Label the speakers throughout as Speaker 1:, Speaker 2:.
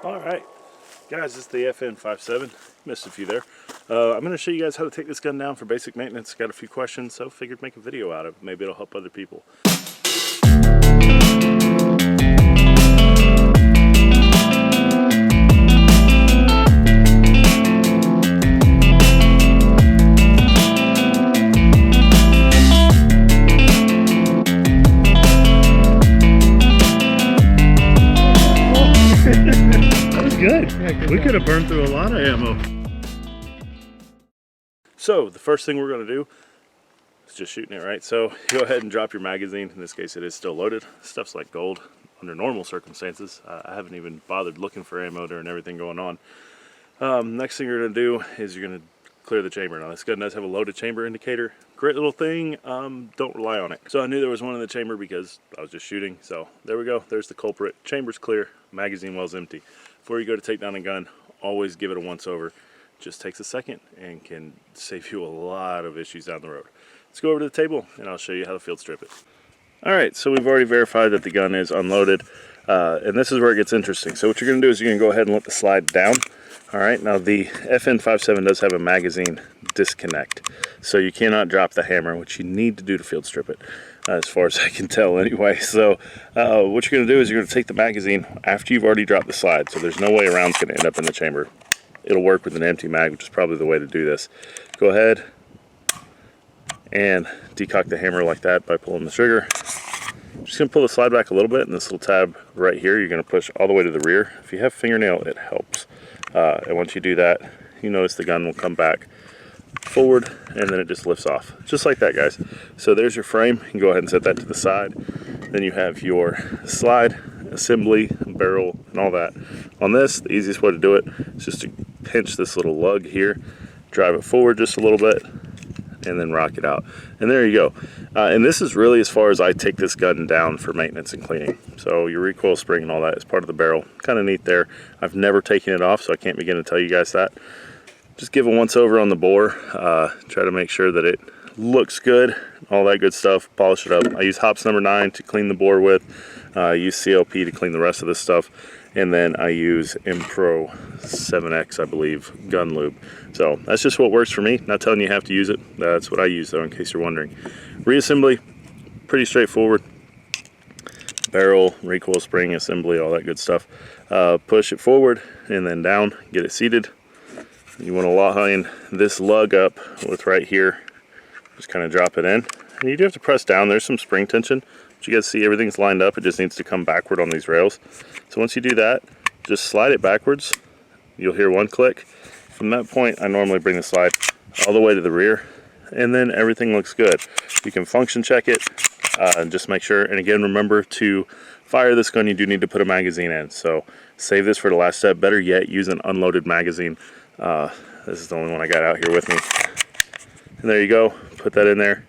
Speaker 1: Alright, guys, this is the FN Five-SeveN. Missed a few there. I'm going to show you guys how to take this gun down for basic maintenance. Got a few questions, so figured make a video out of it. Maybe it'll help other people. Good. Yeah, we could have burned through a lot of ammo. So the first thing we're going to do is just shooting it, right? So go ahead and drop your magazine. In this case it is still loaded. Stuff's like gold under normal circumstances. I haven't even bothered looking for ammo during everything going on. Next thing you're going to do is you're going to clear the chamber. Now this gun does have a loaded chamber indicator. Great little thing. Don't rely on it. So I knew there was one in the chamber because I was just shooting. So there we go. There's the culprit. Chamber's clear. Magazine well's empty. Before you go to take down a gun, always give it a once over. Just takes a second and can save you a lot of issues down the road. Let's go over to the table and I'll show you how to field strip it. Alright, so we've already verified that the gun is unloaded. And this is where it gets interesting. So what you're going to do is you're going to go ahead and let the slide down. Alright, now the FN Five-SeveN does have a magazine disconnect. So you cannot drop the hammer, which you need to do to field strip it. As far as I can tell anyway. So what you're going to do is you're going to take the magazine after you've already dropped the slide. So there's no way a round's going to end up in the chamber. It'll work with an empty mag, which is probably the way to do this. Go ahead and decock the hammer like that by pulling the trigger. Just going to pull the slide back a little bit, and this little tab right here you're going to push all the way to the rear. If you have fingernail, it helps. And once you do that, you notice the gun will come back forward and then it just lifts off just like that, guys. So there's your frame. You can go ahead and set that to the side. Then you have your slide assembly, barrel, and all that. On this, the easiest way to do it is just to pinch this little lug here, drive it forward just a little bit, and then rock it out, and there you go. And this is really as far as I take this gun down for maintenance and cleaning. So your recoil spring and all that is part of the barrel. Kind of neat there. I've never taken it off, so I can't begin to tell you guys that. Just give a once over on the bore. Try to make sure that it looks good, all that good stuff. Polish it up. I use Hops number 9 to clean the bore with. I use CLP to clean the rest of this stuff. And then I use Impro 7X, I believe, gun lube. So that's just what works for me. Not telling you have to use it. That's what I use, though, in case you're wondering. Reassembly, pretty straightforward. Barrel, recoil spring, assembly, all that good stuff. Push it forward and then down, get it seated. You want to line this lug up with right here. Just kind of drop it in. And you do have to press down. There's some spring tension. But you guys see everything's lined up. It just needs to come backward on these rails. So once you do that, just slide it backwards. You'll hear one click. From that point, I normally bring the slide all the way to the rear. And then everything looks good. You can function check it. And just make sure. And again, remember to fire this gun, you do need to put a magazine in. So save this for the last step. Better yet, use an unloaded magazine. This is the only one I got out here with me. And there you go. Put that in there.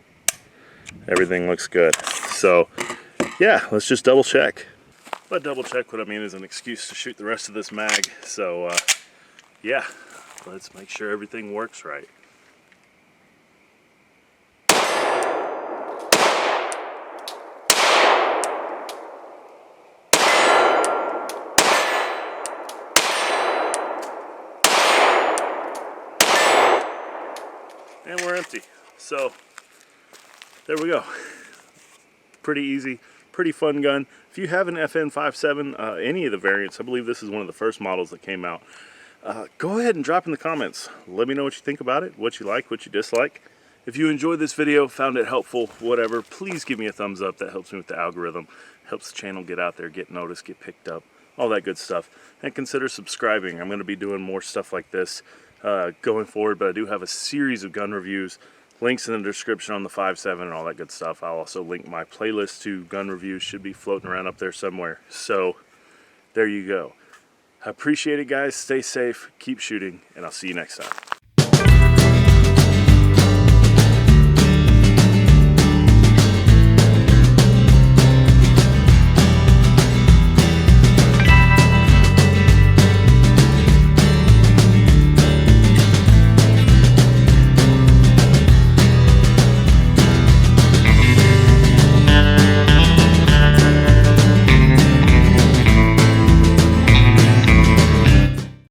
Speaker 1: Everything looks good. So yeah, let's just double check. But double check, what I mean is an excuse to shoot the rest of this mag. So yeah, let's make sure everything works right. And we're empty. So there we go. Pretty easy, pretty fun gun. If you have an FN Five-SeveN, any of the variants, I believe this is one of the first models that came out, go ahead and drop in the comments. Let me know what you think about it, what you like, what you dislike. If you enjoyed this video, found it helpful, whatever, please give me a thumbs up. That helps me with the algorithm, helps the channel get out there, get noticed, get picked up, all that good stuff. And consider subscribing. I'm going to be doing more stuff like this going forward, but I do have a series of gun reviews. Links in the description on the Five-SeveN and all that good stuff. I'll also link my playlist to gun reviews. Should be floating around up there somewhere. So there you go. I appreciate it, guys. Stay safe, keep shooting, and I'll see you next time.